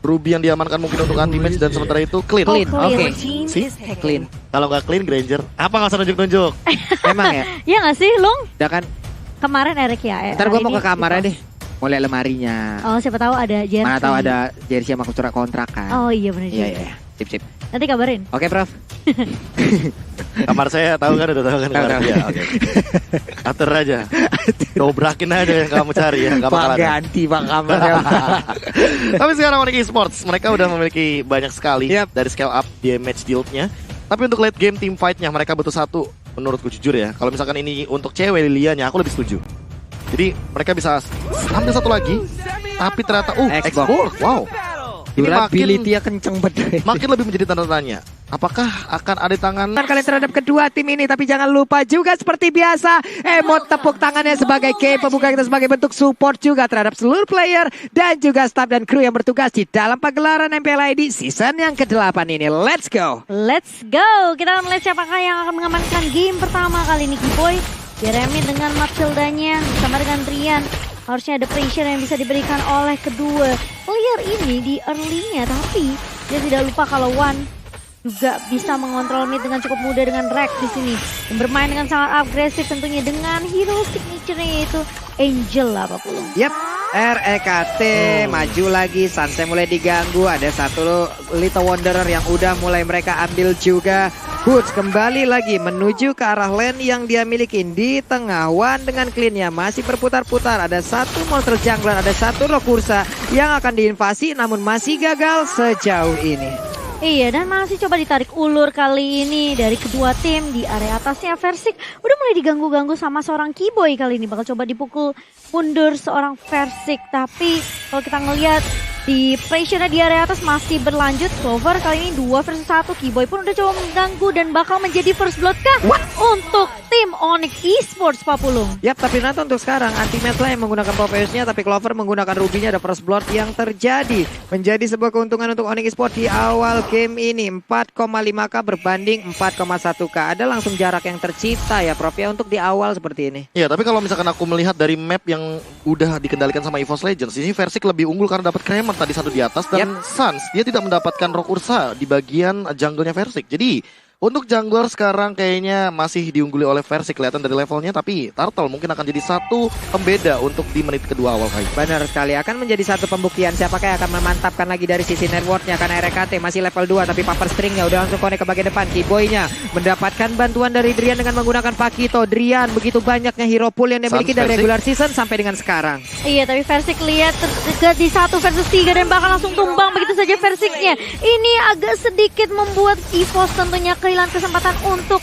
Ruby yang diamankan mungkin untuk anti-match dan sementara itu clean. Clean, oke. Sih? Clean. Kalau nggak clean Granger, apa nggak usah nunjuk-nunjuk? Emang ya? Iya nggak sih, Lung? Udah kan, Kemarin Erik ya. ntar gue mau ini ke kamarnya di deh. Mau lihat lemarinya. Oh, siapa tahu ada jersey. Mana tahu ada jersey sama surat kontrak kan. Oh iya benar Iya, juga. iya. Sip. Nanti kabarin. Oke, Prof. Kamar saya tahu kan, udah tahu kan kamar Tahu. dia. Oke. Atur aja. Dobrakin aja yang kamu cari ya, nggak bakal Pak ada. ganti Pak kamarnya. Tapi sekarang Onyx Esports, mereka udah memiliki banyak sekali Yap. dari scale up di match deal-nya. Tapi untuk late game team fight-nya mereka butuh satu. Menurutku jujur ya, kalau misalkan ini untuk cewek Lilianya, aku lebih setuju. Jadi mereka bisa ambil satu lagi, tapi ternyata Xbox. Wow. Ini Durability-nya kenceng banget. makin lebih menjadi tanda tanya. Apakah akan ada tangan Kalian terhadap kedua tim ini, tapi jangan lupa juga seperti biasa emot tepuk tangannya sebagai game pembuka kita sebagai bentuk support juga terhadap seluruh player dan juga staff dan kru yang bertugas di dalam pagelaran MPLID season yang ke-8 ini. Let's go. Let's go. Kita akan melihat siapakah yang akan mengamankan game pertama kali ini. Kiboy, Jeremy dengan Mathildanya bersama dengan Drian. Harusnya ada pressure yang bisa diberikan oleh kedua player ini di early-nya. Tapi dia tidak lupa kalau Wan juga bisa mengontrol mid dengan cukup mudah dengan Rex di sini. Dan bermain dengan sangat agresif tentunya dengan hero signature-nya yaitu Angel apapun. Yap, REKT maju lagi, Sanse mulai diganggu, ada satu Little Wanderer yang udah mulai mereka ambil juga. Hoods kembali lagi menuju ke arah lane yang dia miliki di tengah. Wan dengan clean-nya masih berputar-putar, ada satu monster jungler, ada satu Rokursa yang akan diinvasi namun masih gagal sejauh ini. Iya, dan masih coba ditarik ulur kali ini dari kedua tim di area atasnya. Versik udah mulai diganggu-ganggu sama seorang Kiboy kali ini. Bakal coba dipukul mundur seorang Versik. Tapi kalau kita ngelihat di pressure-nya di area atas masih berlanjut. Clover kali ini 2 versus 1. Kiboy pun udah coba mengganggu dan bakal menjadi first blood kah? Untuk tim Onyx Esports Papulung. Yap, tapi nanti untuk sekarang anti-match lah yang menggunakan Propeusnya, tapi Clover menggunakan Ruby-nya, ada first blood yang terjadi. Menjadi sebuah keuntungan untuk Onyx Esports di awal game ini. 4,5k berbanding 4,1k. Ada langsung jarak yang tercipta ya Prof ya untuk di awal seperti ini. Ya, tapi kalau misalkan aku melihat dari map yang udah dikendalikan sama EVOS Legends, ini Versik lebih unggul karena dapat Kramer tadi satu di atas dan Sans dia tidak mendapatkan Rock Ursa di bagian jungle-nya Versik. Jadi untuk jungler sekarang kayaknya masih diungguli oleh Versik kelihatan dari levelnya, tapi Turtle mungkin akan jadi satu pembeda untuk di menit kedua awal kali. Benar sekali, akan menjadi satu pembuktian siapakah yang akan memantapkan lagi dari sisi networknya. Karena RKT masih level 2 tapi paper stringnya udah langsung connect ke bagian depan. Kiboy-nya mendapatkan bantuan dari Drian dengan menggunakan Pakito. Drian begitu banyaknya hero pool yang dimiliki dari regular season sampai dengan sekarang. Iya, tapi Versik lihat terdekat di 1 versus 3 dan bakal langsung tumbang begitu saja Versiknya. Ini agak sedikit membuat EVOS tentunya kehilangan kesempatan untuk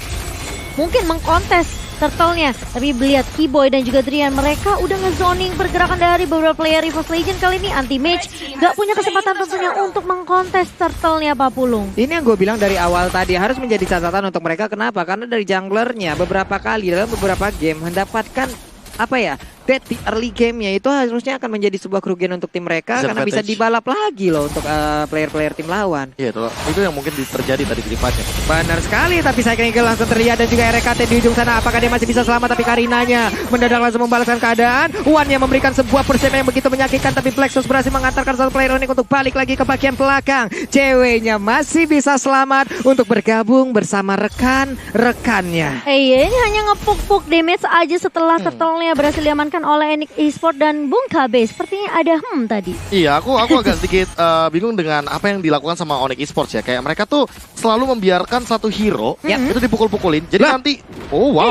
mungkin mengkontes Turtle-nya. Tapi lihat Kiboy dan juga Drian, mereka udah ngezoning pergerakan dari beberapa player EVOS Legend kali ini. Anti-match gak punya kesempatan tentunya untuk mengkontes Turtle-nya Papulung. Ini yang gue bilang dari awal tadi, harus menjadi catatan untuk mereka. Kenapa? Karena dari junglernya beberapa kali dalam beberapa game mendapatkan apa ya, dead di early game-nya itu harusnya akan menjadi sebuah kerugian untuk tim mereka karena bisa dibalap lagi loh untuk player-player tim lawan. Iya, itu yang mungkin terjadi tadi di depannya. Benar sekali, tapi saya kira langsung terlihat dan juga RKT di ujung sana. Apakah dia masih bisa selamat? Tapi Karinanya mendadak langsung membalaskan keadaan. Wan yang memberikan sebuah persembahan yang begitu menyakitkan, tapi Plexus berhasil mengantarkan satu player unik untuk balik lagi ke bagian belakang. Ceweknya masih bisa selamat untuk bergabung bersama rekan-rekannya. Iya, ini hanya ngepuk-puk damage aja setelah Turtle-nya berhasil diamankan oleh Onyx Esports dan Bung KB. Sepertinya ada tadi. Iya, aku agak sedikit bingung dengan apa yang dilakukan sama Onyx Esports ya. Kayak mereka tuh selalu membiarkan satu hero itu dipukul-pukulin. Jadi nanti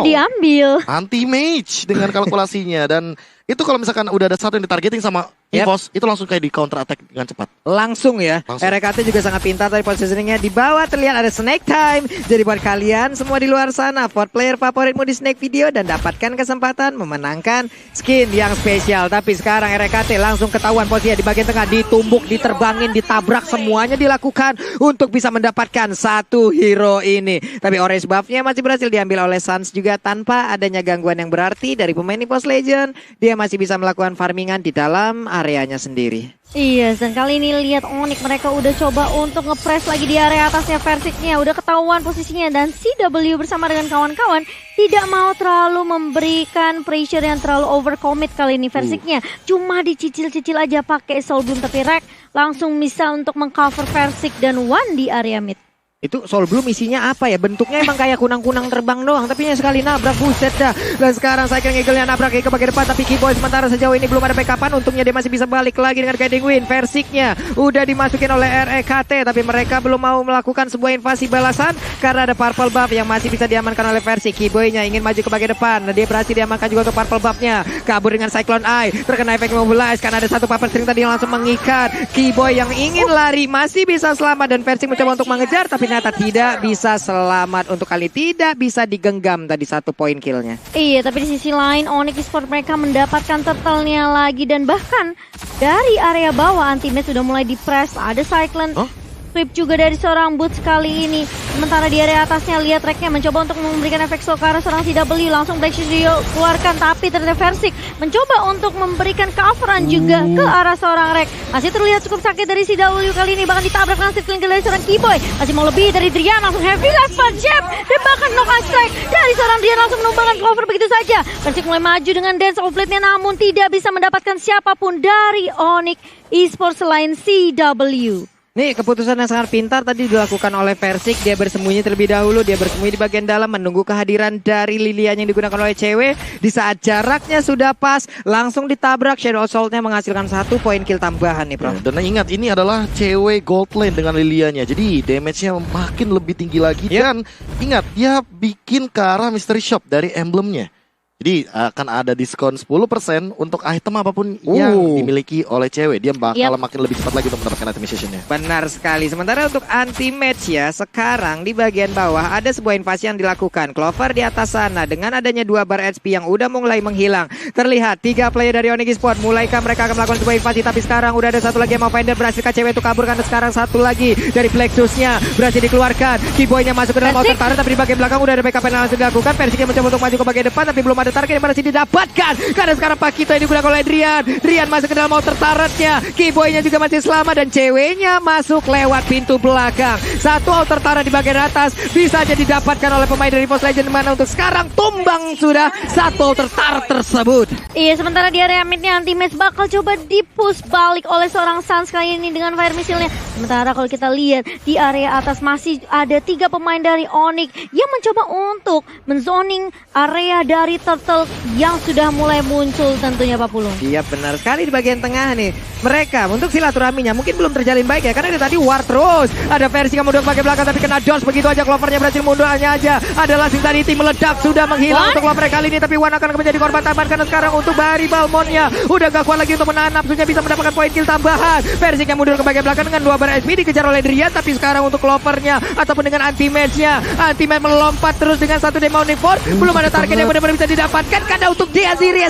diambil anti-mage dengan kalkulasinya. Dan itu kalau misalkan udah ada satu yang ditargeting sama EVOS, itu langsung kayak di counter attack dengan cepat. Langsung ya. RKT juga sangat pintar tadi positioningnya. Di bawah terlihat ada Snake Time. Jadi buat kalian semua di luar sana, vote player favoritmu di Snake Video dan dapatkan kesempatan memenangkan skin yang spesial. Tapi sekarang RKT langsung ketahuan posisinya di bagian tengah, ditumbuk, diterbangin, ditabrak, semuanya dilakukan untuk bisa mendapatkan satu hero ini. Tapi orange buff-nya masih berhasil diambil oleh Sans juga tanpa adanya gangguan yang berarti dari pemain EVOS Legend. Dia masih bisa melakukan farmingan di dalam areanya sendiri. Iya, dan kali ini lihat Onyx mereka udah coba untuk ngepress lagi di area atasnya Versiknya. Udah ketahuan posisinya dan CW bersama dengan kawan-kawan tidak mau terlalu memberikan pressure yang terlalu overcommit kali ini Versiknya. Cuma dicicil-cicil aja pakai Soul Bloom, tapi Rek langsung bisa untuk mengcover Versik dan One di area mid. Itu Soul Bloom isinya apa ya? Bentuknya emang kayak kunang-kunang terbang doang. Tapi yang sekali nabrak, buset dah. Dan sekarang Cycling Eagle-nya nabrak ke bagian depan. Tapi Kiboy sementara sejauh ini belum ada backupan. Untungnya dia masih bisa balik lagi dengan Guiding Wind. Versiknya udah dimasukin oleh REKT. Tapi mereka belum mau melakukan sebuah invasi balasan. Karena ada Purple Buff yang masih bisa diamankan oleh Versik. Kiboy-nya ingin maju ke bagian depan. Nah, dia berhasil diamankan juga untuk Purple Buff-nya. Kabur dengan Cyclone Eye. Terkena efek Mobilize. Karena ada satu Puppet String tadi yang langsung mengikat. Kiboy yang ingin lari masih bisa selamat. Dan Versik mencoba untuk mengejar. Tapi ternyata tidak bisa selamat, untuk kali tidak bisa digenggam tadi 1 poin killnya. Iya, tapi di sisi lain Onyx Esports mereka mendapatkan turtle-nya lagi dan bahkan dari area bawah anti-match sudah mulai di-press. Ada Cyclone sweep juga dari seorang Boots kali ini. Sementara di area atasnya lihat Reknya mencoba untuk memberikan efek slow ke arah seorang CW. Langsung Black Shield keluarkan, tapi ternyata Versik mencoba untuk memberikan coveran juga ke arah seorang Rek. Masih terlihat cukup sakit dari CW kali ini, bahkan ditabrak langsung dari seorang Kiboy. Masih mau lebih dari Drian, langsung heavy last punch jab dan bahkan knock strike dari seorang Drian, langsung menumbangkan Clover begitu saja. Versik mulai maju dengan Dance of Blade-nya namun tidak bisa mendapatkan siapapun dari Onyx Esports selain CW. Nih, keputusan yang sangat pintar tadi dilakukan oleh Versik. Dia bersembunyi terlebih dahulu, dia bersembunyi di bagian dalam menunggu kehadiran dari Lilian yang digunakan oleh cewek. Di saat jaraknya sudah pas, langsung ditabrak. Shadow Assault-nya menghasilkan 1 poin kill tambahan nih, Prof. Dan ingat, ini adalah cewek gold lane dengan Lilianya. Jadi damage-nya makin lebih tinggi lagi. Dan ingat, dia bikin ke arah Mystery Shop dari emblemnya. Jadi akan ada diskon 10% untuk item apapun yang dimiliki oleh cewek. Dia bakal makin lebih cepat lagi untuk mendapatkan itemization-nya. Benar sekali. Sementara untuk anti-match ya, sekarang di bagian bawah ada sebuah invasi yang dilakukan. Clover di atas sana dengan adanya 2 bar HP yang udah mulai menghilang. Terlihat 3 player dari Onyx Esports. Mulaikah mereka akan melakukan sebuah invasi, tapi sekarang udah ada satu lagi yang mau finder. Berhasil cewek itu kabur, karena sekarang satu lagi dari Plexus-nya berhasil dikeluarkan. Kiboy-nya masuk ke dalam outer turret, tapi di bagian belakang udah ada backup yang langsung dilakukan. Versik mencoba untuk maju ke bagian depan, tapi belum ada target yang berhasil didapatkan. Karena sekarang Pakito yang digunakan oleh Drian. Drian masuk ke dalam outer turret-nya. Kiboy-nya juga masih selamat dan ceweknya masuk lewat pintu belakang. Satu outer turret di bagian atas bisa jadi didapatkan oleh pemain dari Force Legend, mana untuk sekarang tumbang sudah satu outer turret tersebut. Iya, sementara di area mid-nya anti-match bakal coba di-push balik oleh seorang Suns kali ini dengan fire missile-nya. Sementara kalau kita lihat di area atas masih ada 3 pemain dari Onyx yang mencoba untuk menzoning area dari Turtle yang sudah mulai muncul tentunya, Pak Pulung. Iya, benar sekali. Di bagian tengah nih mereka untuk silaturahminya mungkin belum terjalin baik ya, karena dari tadi war terus. Ada versi yang mundur pakai belakang tapi kena dodge begitu aja. Clovernya berhasil mundur hanya aja. Ada lasting tadi tim meledak sudah menghilang untuk Clover kali ini, tapi Wan akan menjadi korban tambahan karena sekarang untuk Bahari Balmonnya udah gak kuat lagi untuk menahan nafsunya, bisa mendapatkan poin kill tambahan. Versi yang mundur ke bagian belakang dengan 2 bar SP dikejar oleh Drian, tapi sekarang untuk Clovernya ataupun dengan anti-match-nya, anti-match melompat terus dengan satu Demonic Force. Belum ada target yang benar-benar bisa didapatkan karena untuk dia sendiri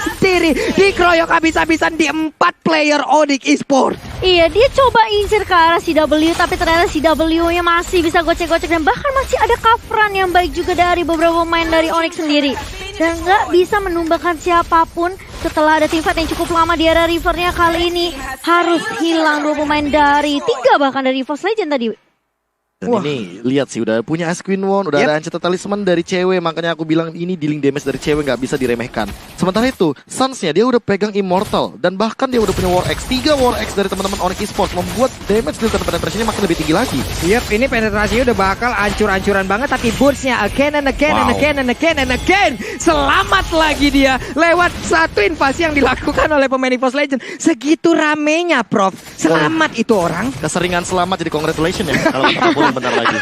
dikeroyok habis-habisan di 4 player Onyx Esports. Iya, dia coba insir ke arah CW, tapi ternyata CW-nya masih bisa gocek-gocek dan bahkan masih ada coveran yang baik juga dari beberapa pemain dari Onyx sendiri. Dan nggak bisa menumbangkan siapapun setelah ada teamfight yang cukup lama di area rivernya. Kali ini harus hilang 2 pemain dari 3 bahkan dari Force Legend tadi. Dan ini lihat sih udah punya Ice Queen One, udah ada Enchanted Talisman dari cewek, makanya aku bilang ini dealing damage dari cewek nggak bisa diremehkan. Sementara itu, Suns-nya dia udah pegang Immortal dan bahkan dia udah punya War X. 3 War X dari teman-teman Onyx Esports membuat damage deal dan penetrasinya makin lebih tinggi lagi. Yap, ini penetrasinya udah bakal ancur-ancuran banget, tapi burst-nya again and again. Selamat lagi dia lewat satu invasi yang dilakukan oleh pemain Force Legend. Segitu ramenya, Prof. Selamat itu orang. Keseringan selamat jadi congratulations ya kalau kita pulang bentar lagi.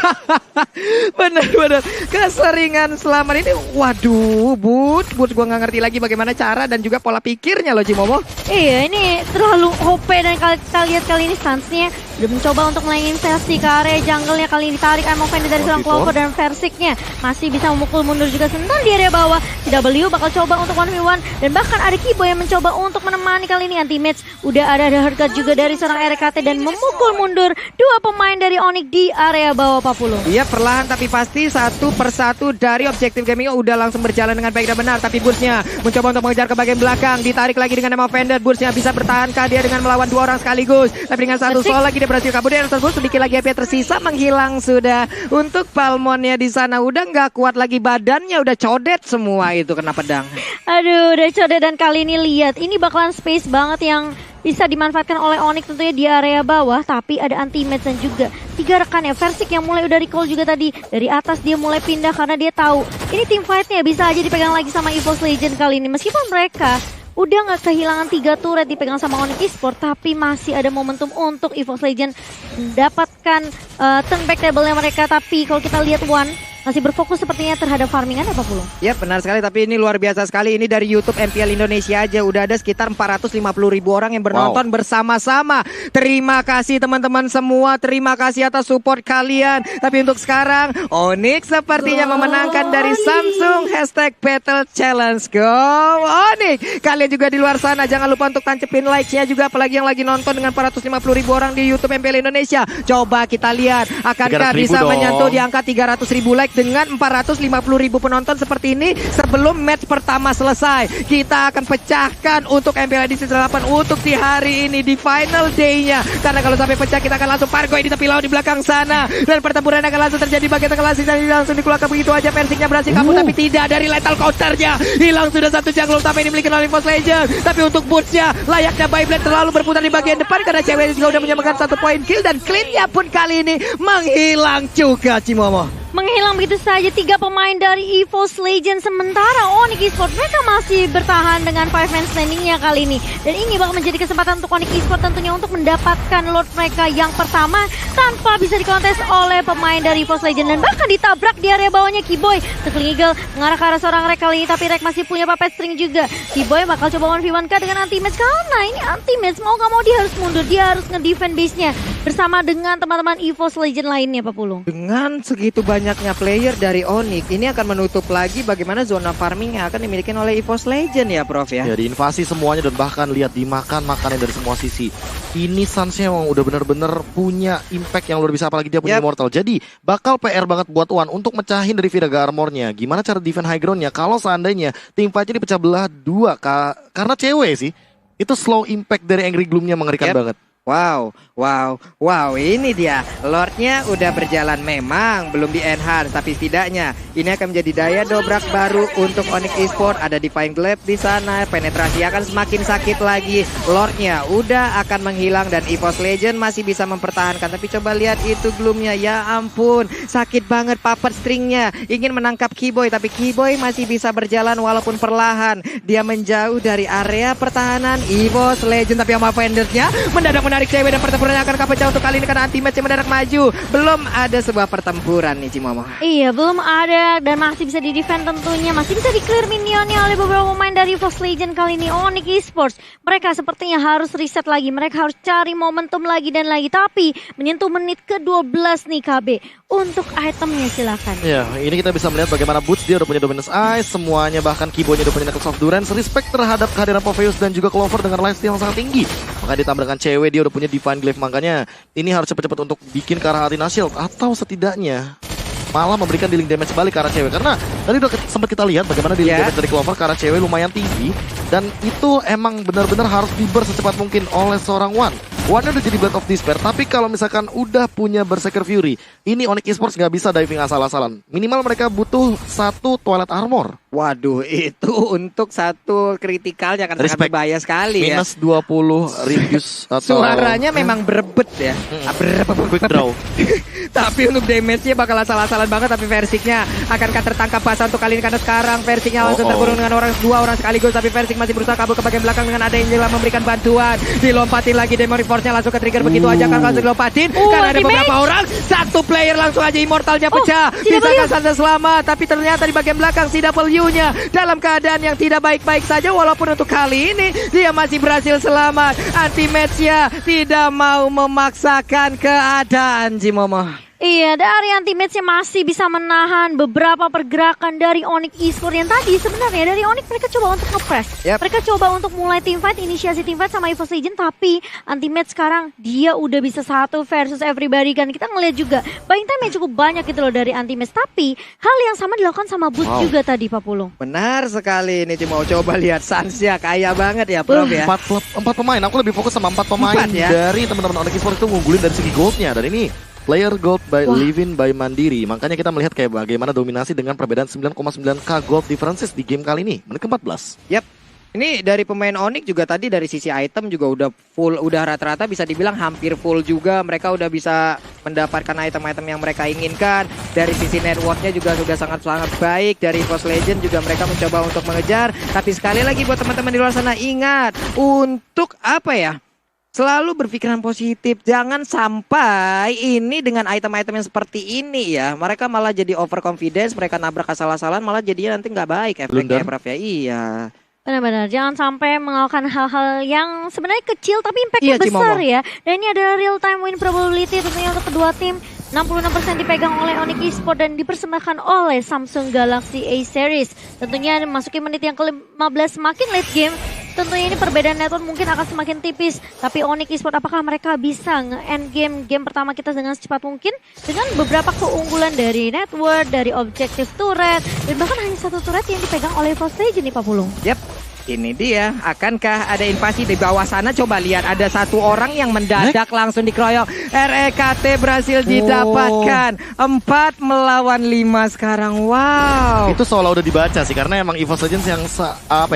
Bener-bener keseringan selamat ini. Waduh, Boots gue nggak ngerti lagi bagaimana cara dan juga pola pikirnya loh, Cimomo. Iya, ini terlalu OP dan kita lihat kali ini Suns-nya udah mencoba untuk melayan invasi ke area jungle-nya. Kali ini ditarik Ammo Fender dari seorang Clover dan Versiknya masih bisa memukul mundur juga sebentar di area bawah. CW bakal coba untuk 1v1 dan bahkan ada Kibo yang mencoba untuk menemani kali ini anti-match. Udah ada hardcut juga dari seorang RKT dan memukul mundur dua pemain dari Onyx di area bawah Pak Pulung. Iya, perlahan tapi pasti satu persatu dari Objective Gaming udah langsung berjalan dengan baik dan benar. Tapi Bursnya mencoba untuk mengejar ke bagian belakang, ditarik lagi dengan nama Fender. Bursnya bisa bertahankah dia dengan melawan dua orang sekaligus? Tapi dengan satu soul lagi dia berhasil kabur dari tersebut. Sedikit lagi HP tersisa menghilang sudah. Untuk Palmonnya di sana udah nggak kuat lagi badannya, udah codet semua itu kena pedang. Aduh, udah codet dan kali ini lihat ini bakalan space banget yang bisa dimanfaatkan oleh Onyx tentunya di area bawah, tapi ada anti-match dan juga 3 rekan ya. Versik yang mulai udah recall juga tadi dari atas, dia mulai pindah karena dia tahu ini team fight-nya bisa aja dipegang lagi sama EVOS Legend kali ini. Meskipun mereka udah nggak kehilangan 3 turret dipegang sama Onyx Esports, tapi masih ada momentum untuk EVOS Legend mendapatkan turn back table-nya mereka. Tapi kalau kita lihat One masih berfokus sepertinya terhadap farmingan apa Pulung? Ya benar sekali, tapi ini luar biasa sekali. Ini dari YouTube MPL Indonesia aja udah ada sekitar 450.000 orang yang bernonton bersama-sama. Terima kasih teman-teman semua, terima kasih atas support kalian. Tapi untuk sekarang Onyx sepertinya memenangkan dari Samsung #Battle Challenge. Go Onyx! Kalian juga di luar sana jangan lupa untuk tancepin like-nya juga, apalagi yang lagi nonton dengan 450.000 orang di YouTube MPL Indonesia. Coba kita lihat akankah bisa menyentuh di angka 300.000 like dengan 450.000 penonton seperti ini sebelum match pertama selesai. Kita akan pecahkan untuk MPL edisi 8 untuk di hari ini, di final day-nya. Karena kalau sampai pecah kita akan langsung pargoy di tepi laut di belakang sana. Dan pertempuran akan langsung terjadi bagian tengah langsung dan langsung dikeluarkan begitu aja. Versiknya berhasil kabur tapi tidak dari lethal counternya. Hilang sudah satu jungle utama ini dimiliki oleh EVOS Legend. Tapi untuk Boots-nya layaknya Beyblade terlalu berputar di bagian depan karena cewek juga udah menyamakan 1 poin kill. Dan clean-nya pun kali ini menghilang juga Cimomo. Menghilang begitu saja 3 pemain dari EVOS Legend. Sementara Onyx Esports mereka masih bertahan dengan 5 man standing-nya kali ini. Dan ini bakal menjadi kesempatan untuk Onyx Esports tentunya untuk mendapatkan Lord mereka yang pertama tanpa bisa dikontes oleh pemain dari EVOS Legend. Dan bahkan ditabrak di area bawahnya Kiboy. Tackling Eagle mengarah ke arah seorang Rek kali ini, tapi Rek masih punya puppet string juga. Kiboy bakal coba 1v1 dengan anti-match karena ini anti-match. Mau gak mau dia harus mundur, dia harus nge-defend base-nya bersama dengan teman-teman EVOS Legend lainnya Pak Pulung. Dengan segitu banyaknya player dari Onyx, ini akan menutup lagi bagaimana zona farming yang akan dimiliki oleh EVOS Legend ya Prof ya. Ya diinvasi semuanya dan bahkan lihat dimakan makannya dari semua sisi. Ini Suns-nya emang udah bener-bener punya impact yang luar biasa, apalagi dia punya Immortal. Jadi bakal PR banget buat One untuk mecahin dari Viraga Armor-nya. Gimana cara defend high ground-nya kalau seandainya tim fight-nya dipecah belah 2 karena cewek sih. Itu slow impact dari Angry Gloom-nya mengerikan banget. Wow, ini dia. Lordnya udah berjalan, memang belum di enhance, tapi setidaknya ini akan menjadi daya dobrak baru untuk Onyx Esports. Ada Divine Glaive di sana, penetrasi akan semakin sakit lagi. Lordnya udah akan menghilang dan EVOS Legend masih bisa mempertahankan. Tapi coba lihat itu Gloomnya, ya ampun, sakit banget puppet stringnya. Ingin menangkap Kiboy, tapi Kiboy masih bisa berjalan walaupun perlahan. Dia menjauh dari area pertahanan EVOS Legend, tapi sama Fendersnya mendadak menarik cewek dan pertempurannya akan pecah untuk kali ini karena anti-match mendadak maju. Belum ada sebuah pertempuran nih Cimomo. Iya, belum ada dan masih bisa di-defend tentunya. Masih bisa di-clear minionnya oleh beberapa pemain dari EVOS Legend kali ini. Onyx Esports mereka sepertinya harus reset lagi. Mereka harus cari momentum lagi dan lagi. Tapi menyentuh menit ke-12 nih KB. Untuk itemnya silakan. Ya, ini kita bisa melihat bagaimana Boots dia udah punya Dominus Ice, semuanya bahkan Kiboy-nya udah punya Knuckles of Durance. Respect terhadap kehadiran Popheus dan juga Clover dengan lifesteal yang sangat tinggi. Maka ditambah dengan cewek dia udah punya Divine Glaive, makanya ini harus cepat-cepat untuk bikin ke arah Arena Shield atau setidaknya malah memberikan dealing damage balik ke arah cewek. Karena tadi udah sempat kita lihat bagaimana dealing damage dari Clover ke arah cewek lumayan tinggi. Dan itu emang benar-benar harus di-burst secepat mungkin oleh seorang One. One-nya udah jadi Blade of Despair, tapi kalau misalkan udah punya Berserker Fury, ini Onyx Esports nggak bisa diving asal-asalan. Minimal mereka butuh 1 Twilight Armor. Waduh, itu untuk 1 kritikalnya kan sangat berbahaya sekali ya. Minus 20 reduce atau... Suaranya memang berebet ya. Quick draw. Tapi untuk damage-nya bakal asal-asalan banget, tapi Versiknya akankah tertangkap basah untuk kali ini karena sekarang Versiknya langsung terburung dengan 2 orang sekaligus, tapi Versik masih berusaha kabur ke bagian belakang dengan ada Angela memberikan bantuan. Dilompatin lagi Demon Force-nya langsung ke trigger begitu aja kan langsung dilompatin karena ada beberapa orang. 1 player langsung aja Immortalnya pecah. Bisakah Sansa selamat? Tapi ternyata di bagian belakang CW-nya dalam keadaan yang tidak baik-baik saja, walaupun untuk kali ini dia masih berhasil selamat. Anti-match-nya tidak mau memaksakan keadaan Cimomo. Iya, dari Anti-Match masih bisa menahan beberapa pergerakan dari Onyx Esports yang tadi sebenarnya dari Onyx mereka coba untuk nge-press. Yep. Mereka coba untuk mulai teamfight, inisiasi teamfight sama EVOS Legend, tapi Anti-Match sekarang dia udah bisa 1 versus everybody kan. Kita ngeliat juga buying time yang cukup banyak gitu loh dari Anti-Match, tapi hal yang sama dilakukan sama Boots juga tadi Pak Pulung. Benar sekali, ini mau coba lihat Sansnya kaya banget ya Prof ya. 4 pemain, aku lebih fokus sama 4 pemain 4 ya? dari teman-teman Onyx Esports itu ngunggulin dari segi goldnya. Dan ini player gold by Livin by Mandiri. Makanya kita melihat kayak bagaimana dominasi dengan perbedaan 9,9k gold differences di game kali ini. Menit ke-14. Yap. Ini dari pemain Onyx juga tadi dari sisi item juga udah full, udah rata-rata bisa dibilang hampir full juga. Mereka udah bisa mendapatkan item-item yang mereka inginkan. Dari sisi networknya juga sudah sangat-sangat baik. Dari EVOS Legend juga mereka mencoba untuk mengejar. Tapi sekali lagi buat teman-teman di luar sana, ingat untuk apa ya? Selalu berpikiran positif, jangan sampai ini dengan item-item yang seperti ini ya. Mereka malah jadi overconfidence, mereka nabrak asal-asalan, malah jadinya nanti nggak baik efeknya, Prof ya. Iya. Benar-benar, jangan sampai melakukan hal-hal yang sebenarnya kecil tapi impactnya Iya, besar Cimomo. ya. Dan ini adalah real time win probability tentunya untuk kedua tim. 66% dipegang oleh Onyx Esports dan dipersembahkan oleh Samsung Galaxy A Series. Tentunya memasuki menit yang ke-15 semakin late game. Tentunya ini perbedaan network mungkin akan semakin tipis. Tapi Onyx Esports apakah mereka bisa nge-end game pertama kita dengan secepat mungkin? Dengan beberapa keunggulan dari network, dari objective turret. Dan bahkan hanya 1 turret yang dipegang oleh EVOS Legend nih Pak Pulung. Yap. Ini dia, akankah ada invasi di bawah sana? Coba lihat, ada 1 orang yang mendadak langsung dikeroyok. REKT berhasil didapatkan. 4 melawan 5 sekarang, wow. Itu seolah udah dibaca sih, karena emang EVOS Legends yang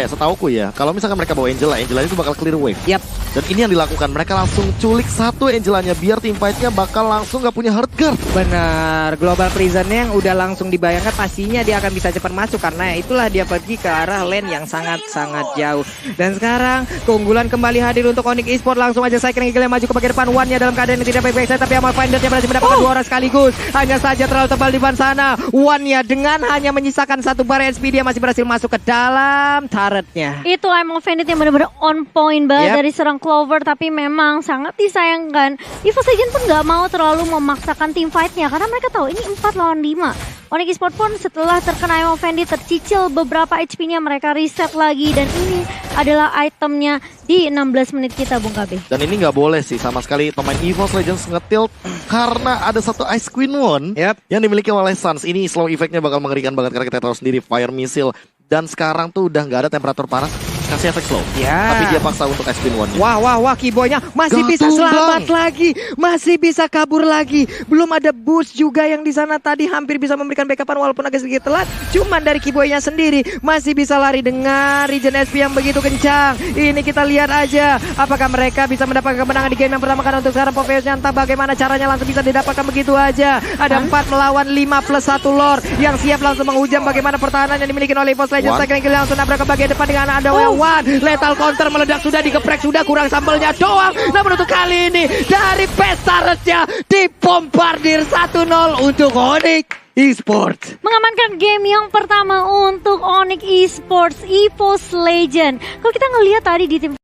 setauku ya. Kalau misalkan mereka bawa Angela itu bakal clear wave. Yap. Dan ini yang dilakukan, mereka langsung culik 1 Angelanya biar team fight-nya bakal langsung gak punya hard guard. Benar, Global Prison yang udah langsung dibayangkan pastinya dia akan bisa cepat masuk. Karena itulah dia pergi ke arah lane yang sangat-sangat jauh. Dan sekarang keunggulan kembali hadir untuk Onyx Esports. Langsung aja saya kira maju ke bagian depan. One-nya dalam keadaan yang tidak baik-baik saja, tapi Amal Finder-nya berhasil mendapatkan 2 orang sekaligus. Hanya saja terlalu tebal di depan sana. One-nya dengan hanya menyisakan 1 bar HP, dia masih berhasil masuk ke dalam turretnya. Itu I'm offended yang benar-benar on point banget Yep. dari serang Clover, tapi memang sangat disayangkan. EVOS Legend pun nggak mau terlalu memaksakan team fight-nya karena mereka tahu ini 4 lawan 5. Onyx Esports pun setelah terkena I'm offended tercicil beberapa HP-nya, mereka reset lagi dan ini adalah itemnya di 16 menit kita Bung KB. Dan ini nggak boleh sih sama sekali pemain EVOS Legends nge-tilt karena ada 1 Ice Queen One yang dimiliki oleh Suns. Ini slow effect-nya bakal mengerikan banget karena kita tahu sendiri Fire Missile. Dan sekarang tuh udah nggak ada temperatur panas, kasih efek slow. Ya. Tapi dia paksa untuk Ice Queen One-nya. Wah, Kiboynya masih bisa selamat lagi, masih bisa kabur lagi. Belum ada boost juga yang di sana tadi hampir bisa memberikan backupan walaupun agak sedikit telat. Cuman dari Kiboynya sendiri masih bisa lari dengan regen SP yang begitu kencang. Ini kita lihat aja apakah mereka bisa mendapatkan kemenangan di game yang pertama, karena untuk sekarang Poveusnya entah bagaimana caranya langsung bisa didapatkan begitu aja. Ada 4 melawan 5 plus 1 Lord yang siap langsung menghujam bagaimana pertahanan yang dimiliki oleh EVOS Legends. Second langsung nabrak ke bagian depan dengan ada One. Lethal counter meledak, sudah digeprek, sudah kurang sambelnya doang. Namun untuk kali ini dari Pestaretnya dipombardir 1-0 untuk Onyx Esports. Mengamankan game yang pertama untuk Onyx Esports EVOS Legend. Kalau kita ngelihat tadi di tim